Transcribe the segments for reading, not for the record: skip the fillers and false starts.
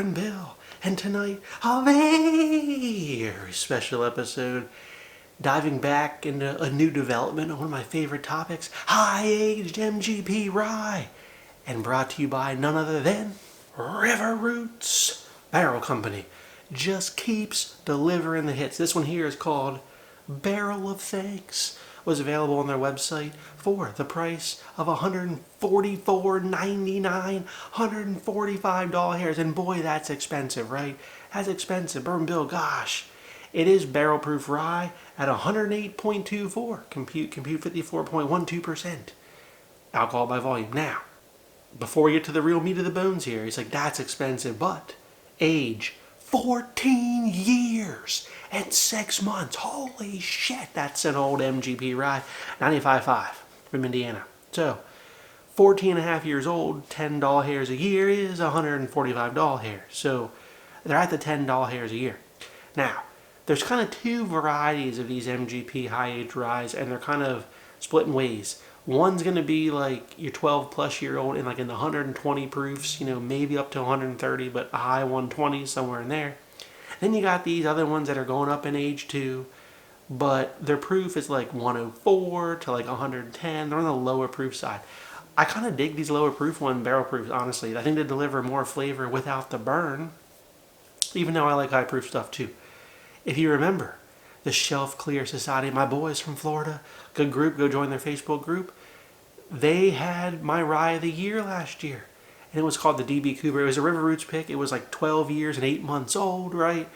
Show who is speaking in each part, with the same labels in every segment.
Speaker 1: Bourbon Bill, and tonight a very special episode diving back into a new development on one of my favorite topics, high-aged MGP rye, and brought to you by none other than River Roots Barrel Company. Just keeps delivering the hits. This one here is called Barrel of Thanks. Was available on their website for the price of $144.99, $145 and boy, that's expensive, right? That's expensive. Bourbon Bill, gosh. It is barrel proof rye at 108.24, compute 54.12% alcohol by volume. Now, before we get to the real meat of the bones here, he's like, that's expensive, but age 14 years and 6 months. Holy shit, that's an old MGP rye. 95.5 from Indiana. So, 14 and a half years old, $10 hairs a year is $145 hairs. So, they're at the $10 hairs a year. Now, there's kind of two varieties of these MGP high-age ryes, and they're kind of split in ways. One's going to be like your 12 plus year old and like in the 120 proofs, you know, maybe up to 130, but a high 120 somewhere in there. Then you got these other ones that are going up in age too, but their proof is like 104 to like 110. They're on the lower proof side. I kind of dig these lower proof one, barrel proofs, honestly. I think they deliver more flavor without the burn, even though I like high proof stuff too. If you remember, the Shelf Clear Society, my boys from Florida, good group, go join their Facebook group. They had my rye of the year last year, and it was called the DB Cooper. It was a River Roots pick. It was like 12 years and 8 months old, right?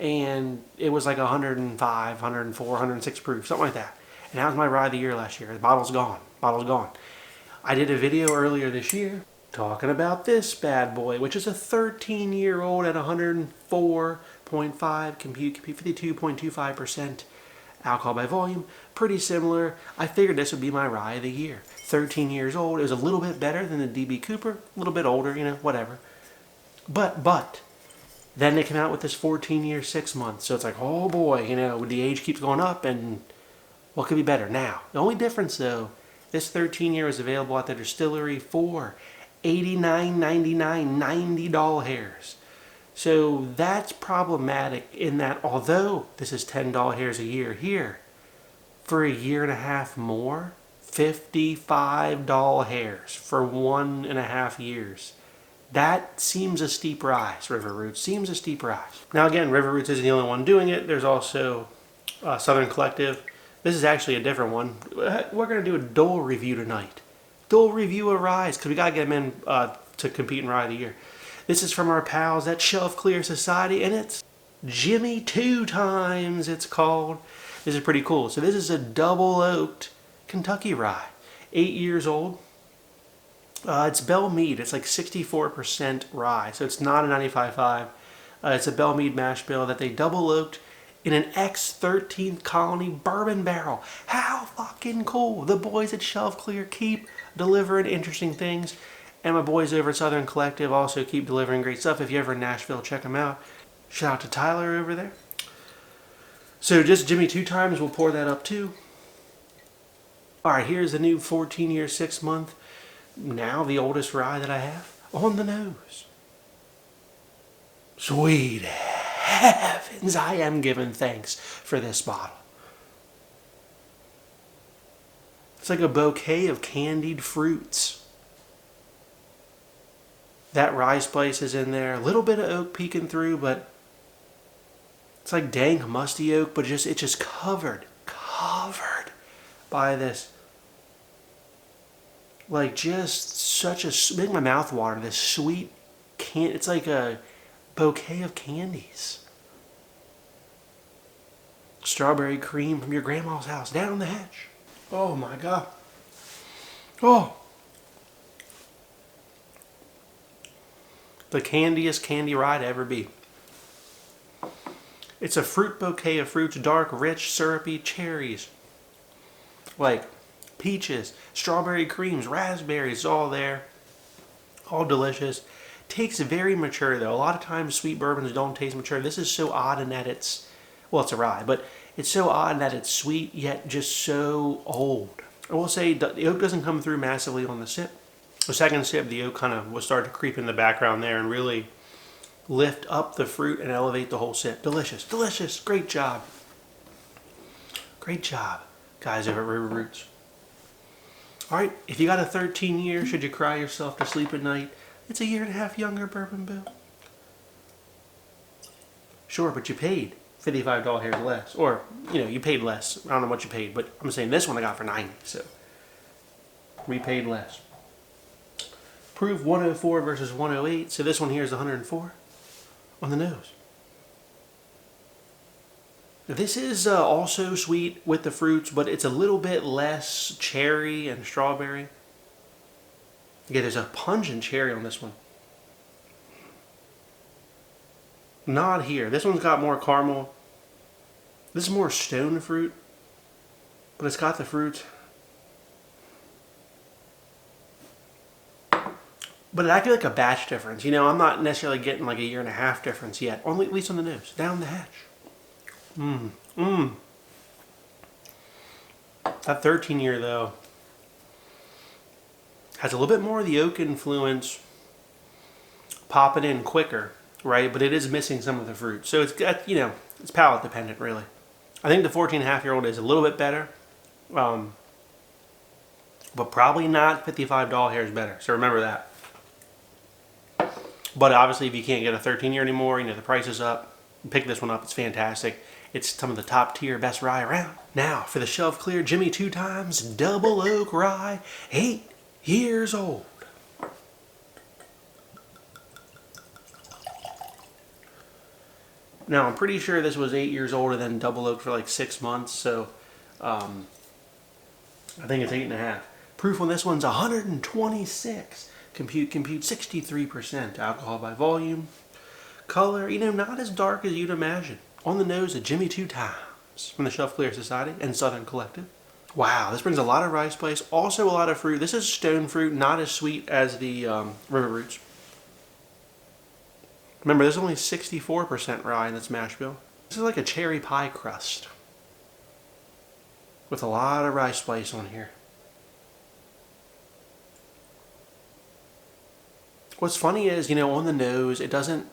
Speaker 1: And it was like 105, 104, 106 proof, something like that. And that was my rye of the year last year. The bottle's gone. Bottle's gone. I did a video earlier this year talking about this bad boy, which is a 13-year-old at 104.5, compute 52.25% alcohol by volume. Pretty similar. I figured this would be my rye of the year. 13 years old. It was a little bit better than the DB Cooper. A little bit older, you know, whatever. But then they came out with this 14 years, 6 months. So it's like, oh boy, you know, the age keeps going up, and what could be better? Now, the only difference though, this 13 year is available at the distillery for $89.99, $90 hairs. So that's problematic in that although this is $10 hairs a year here, for a year and a half more, $55 hairs for 1.5 years. That seems a steep rise, River Roots. Seems a steep rise. Now again, River Roots isn't the only one doing it. There's also Southern Collective. This is actually a different one. We're going to do a dual review tonight. Dual review of ryes, because we got to get them in to compete in Rye of the Year. This is from our pals at Shelf Clear Society, and it's Jimmy 2 Times, it's called. This is pretty cool. So this is a double oaked Kentucky rye. 8 years old. It's Bell Mead. It's like 64% rye, so it's not a 95.5. It's a Bell Mead mash bill that they double oaked in an X13th Colony bourbon barrel. How fucking cool. The boys at Shelf Clear keep delivering interesting things. And my boys over at Southern Collective also keep delivering great stuff. If you're ever in Nashville, check them out. Shout out to Tyler over there. So just Jimmy 2 Times, we'll pour that up too. Alright, here's the new 14 year, 6 month, now the oldest rye that I have on the nose. Sweet heavens, I am giving thanks for this bottle. It's like a bouquet of candied fruits. That rye spice is in there. A little bit of oak peeking through, but it's like dank, musty oak, but it's just covered by this, like just such a, make my mouth water, this sweet it's like a bouquet of candies. Strawberry cream from your grandma's house, down the hatch. Oh my God. Oh. The candiest candy rye to ever be. It's a fruit bouquet of fruits, dark, rich, syrupy cherries. Like peaches, strawberry creams, raspberries, all there. All delicious. Tastes very mature though. A lot of times sweet bourbons don't taste mature. This is so odd in that it's, well, it's a rye, but it's so odd in that it's sweet yet just so old. I will say the oak doesn't come through massively on the sip. The second sip, the oak kind of will start to creep in the background there and really lift up the fruit and elevate the whole sip. Delicious, delicious. Great job. Great job, guys over at River Roots. All right, if you got a 13 year, should you cry yourself to sleep at night? It's a year and a half younger Bourbon Bill. Sure, but you paid $55 hairs less. Or, you know, you paid less. I don't know what you paid, but I'm saying this one I got for 90, so we paid less. Proof 104 versus 108, so this one here is 104 on the nose. This is also sweet with the fruits, but it's a little bit less cherry and strawberry. Yeah, there's a pungent cherry on this one. Not here. This one's got more caramel. This is more stone fruit, but it's got the fruit. But it acted like a batch difference. You know, I'm not necessarily getting like a year and a half difference yet. Only at least on the nose. Down the hatch. That 13 year though has a little bit more of the oak influence popping in quicker, right? But it is missing some of the fruit. So it's got, you know, it's palate dependent really. I think the 14.5-year-old is a little bit better. But probably not $55 hairs better. So remember that. But obviously if you can't get a 13-year anymore, you know, the price is up. Pick this one up. It's fantastic. It's some of the top tier best rye around. Now for the shelf clear Jimmy 2 Times Double Oak Rye, 8 years old. Now I'm pretty sure this was 8 years older than Double Oak for like 6 months, so I think it's 8.5. Proof on this one's 126. Compute 63% alcohol by volume. Color, you know, not as dark as you'd imagine. On the nose, a Jimmy 2 Times from the Shelf Clear Society and Southern Collective. Wow, this brings a lot of rye spice, also a lot of fruit. This is stone fruit, not as sweet as the River Roots. Remember, there's only 64% rye in this mash bill. This is like a cherry pie crust with a lot of rye spice on here. What's funny is, you know, on the nose, it doesn't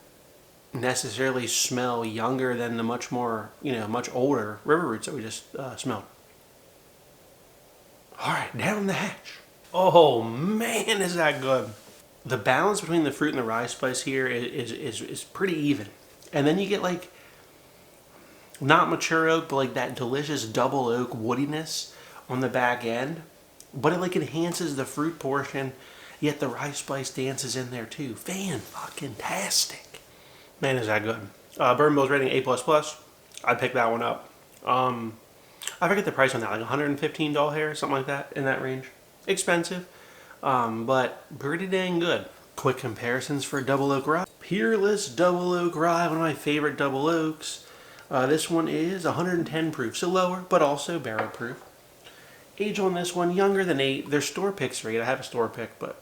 Speaker 1: necessarily smell younger than the much more, you know, much older River Roots that we just smelled. All right, down the hatch. Oh man, is that good. The balance between the fruit and the rye spice here is pretty even. And then you get like, not mature oak, but like that delicious double oak woodiness on the back end. But it like enhances the fruit portion, yet the rye spice dances in there too. Fan-fucking-tastic. Man, is that good. Bourbon Bill's rating A++. I'd pick that one up. I forget the price on that, like $115 hair, something like that, in that range. Expensive, but pretty dang good. Quick comparisons for Double Oak Rye. Peerless Double Oak Rye, one of my favorite double oaks. This one is 110 proof, so lower, but also barrel proof. Age on this one, younger than 8. Their store pick's rate, I have a store pick, but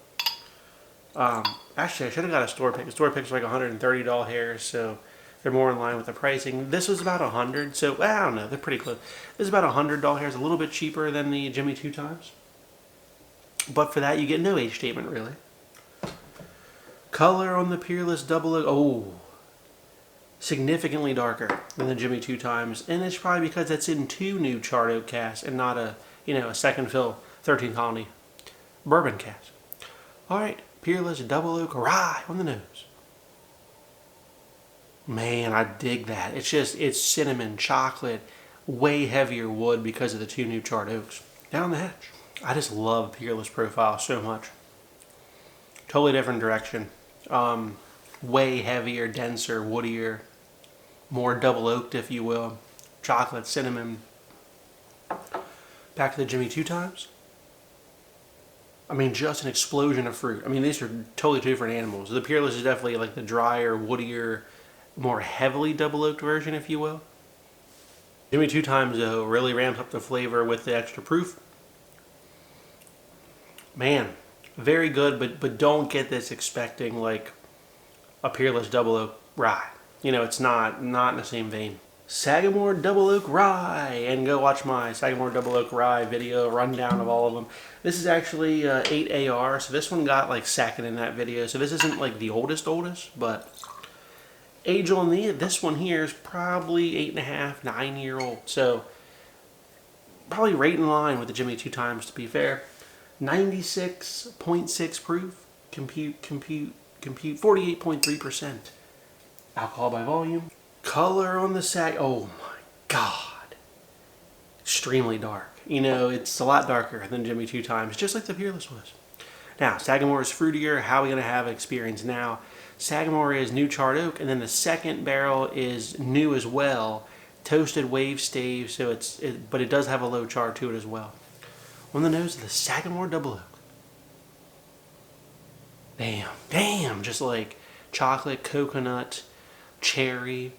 Speaker 1: actually I should have got a store pick. The store pick's like $130 hairs, so they're more in line with the pricing. This was about 100, so I don't know, they're pretty close. This is about $100 hairs, a little bit cheaper than the Jimmy 2 Times. But for that, you get no age statement, really. Color on the Peerless Double Oak, oh, significantly darker than the Jimmy 2 Times, and it's probably because it's in 2 new charred oak casks and not a, you know, a second fill 13 colony bourbon cask. All right, Peerless Double Oak Rye on the nose. Man, I dig that. It's just, it's cinnamon, chocolate, way heavier wood because of the 2 new charred oaks. Down the hatch. I just love Peerless profile so much. Totally different direction. Way heavier, denser, woodier, more double oaked, if you will. Chocolate, cinnamon. Back to the Jimmy 2 Times. I mean, just an explosion of fruit. I mean, these are totally 2 different animals. The Peerless is definitely like the drier, woodier, more heavily double oaked version, if you will. Jimmy 2 Times, though, really ramps up the flavor with the extra proof. Man, very good, but don't get this expecting like a Peerless Double Oak Rye. You know, it's not in the same vein. Sagamore Double Oak Rye, and go watch my Sagamore Double Oak Rye video rundown of all of them. This is actually 8AR, so this one got like second in that video. So this isn't like the oldest, but age on this one here is probably 8.5, 9 year old. So probably right in line with the Jimmy Two Times, to be fair. 96.6 proof. Compute 48.3% alcohol by volume. Color on the Sag. Oh my God. Extremely dark. You know, it's a lot darker than Jimmy Two Times, just like the Peerless was. Now, Sagamore is fruitier. How are we going to have experience now? Sagamore is new charred oak, and then the second barrel is new as well. Toasted wave stave, so but it does have a low char to it as well. On the nose of the Sagamore Double Oak. Damn, just like chocolate, coconut, cherry,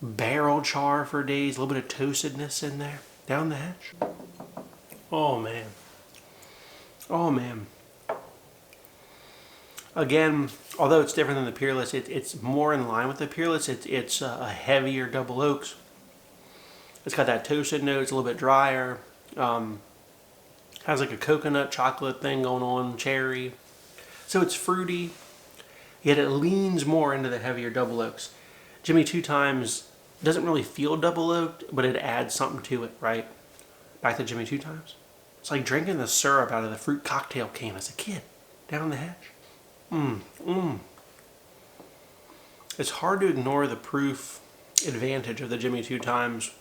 Speaker 1: barrel char for days, a little bit of toastedness in there, down the hatch. Oh man. Again, although it's different than the Peerless, it's more in line with the Peerless. It's a heavier double oaks. It's got that toasted note. It's a little bit drier. Has like a coconut chocolate thing going on, cherry. So it's fruity, yet it leans more into the heavier double oaks. Jimmy Two Times doesn't really feel double oaked, but it adds something to it, right? Back to Jimmy Two Times. It's like drinking the syrup out of the fruit cocktail can as a kid, down the hatch. It's hard to ignore the proof advantage of the Jimmy Two Times.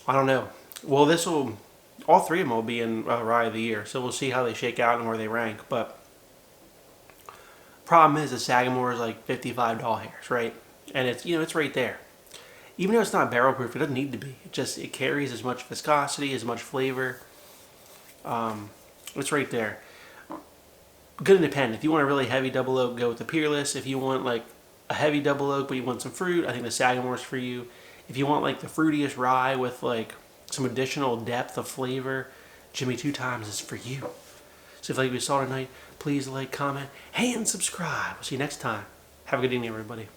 Speaker 1: I don't know. Well, all three of them will be in Rye of the Year, so we'll see how they shake out and where they rank. But problem is the Sagamore is like 55 doll hairs, right? And it's right there. Even though it's not barrel proof, it doesn't need to be. It carries as much viscosity, as much flavor. It's right there. Good independent. If you want a really heavy double oak, go with the Peerless. If you want like a heavy double oak but you want some fruit, I think the Sagamore's for you. If you want like the fruitiest rye with like some additional depth of flavor, Jimmy Two Times is for you. So if you like what you saw tonight, please like, comment, and subscribe. We'll see you next time. Have a good evening, everybody.